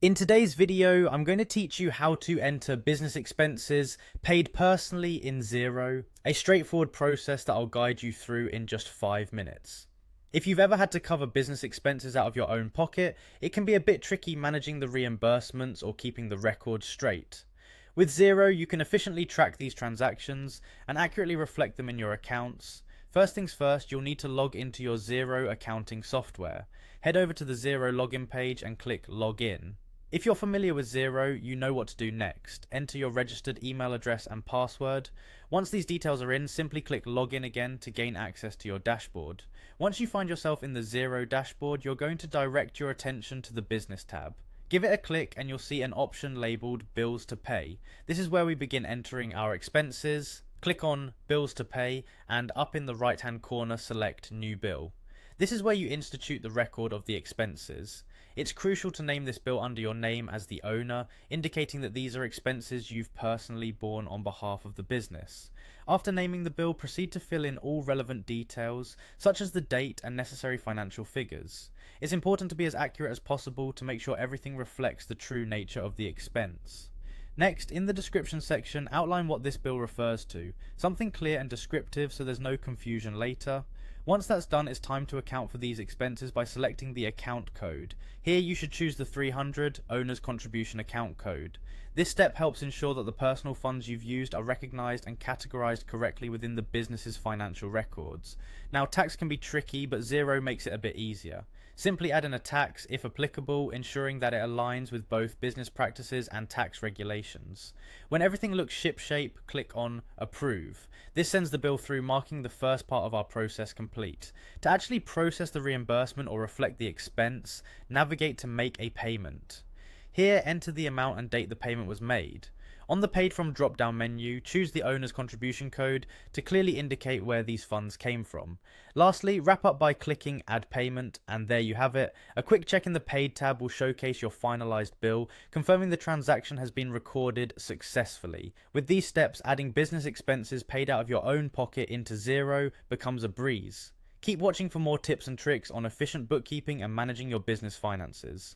In today's video, I'm going to teach you how to enter business expenses paid personally in Xero, a straightforward process that I'll guide you through in just 5 minutes. If you've ever had to cover business expenses out of your own pocket, it can be a bit tricky managing the reimbursements or keeping the records straight. With Xero, you can efficiently track these transactions and accurately reflect them in your accounts. First things first, you'll need to log into your Xero accounting software. Head over to the Xero login page and click Login. If you're familiar with Xero, you know what to do next. Enter your registered email address and password. Once these details are in, simply click Login again to gain access to your dashboard. Once you find yourself in the Xero dashboard, you're going to direct your attention to the Business tab. Give it a click and you'll see an option labelled Bills to Pay. This is where we begin entering our expenses. Click on Bills to Pay and up in the right hand corner select New Bill. This is where you institute the record of the expenses. It's crucial to name this bill under your name as the owner, indicating that these are expenses you've personally borne on behalf of the business. After naming the bill, proceed to fill in all relevant details, such as the date and necessary financial figures. It's important to be as accurate as possible to make sure everything reflects the true nature of the expense. Next, in the description section, outline what this bill refers to, something clear and descriptive so there's no confusion later. Once that's done, it's time to account for these expenses by selecting the account code. Here you should choose the 300 Owner's Contribution Account Code. This step helps ensure that the personal funds you've used are recognised and categorised correctly within the business's financial records. Now, tax can be tricky, but Xero makes it a bit easier. Simply add in a tax, if applicable, ensuring that it aligns with both business practices and tax regulations. When everything looks shipshape, click on Approve. This sends the bill through, marking the first part of our process complete. To actually process the reimbursement or reflect the expense, navigate to Make a Payment. Here, enter the amount and date the payment was made. On the Paid From drop-down menu, choose the owner's contribution code to clearly indicate where these funds came from. Lastly, wrap up by clicking Add Payment, and there you have it. A quick check in the Paid tab will showcase your finalized bill, confirming the transaction has been recorded successfully. With these steps, adding business expenses paid out of your own pocket into Xero becomes a breeze. Keep watching for more tips and tricks on efficient bookkeeping and managing your business finances.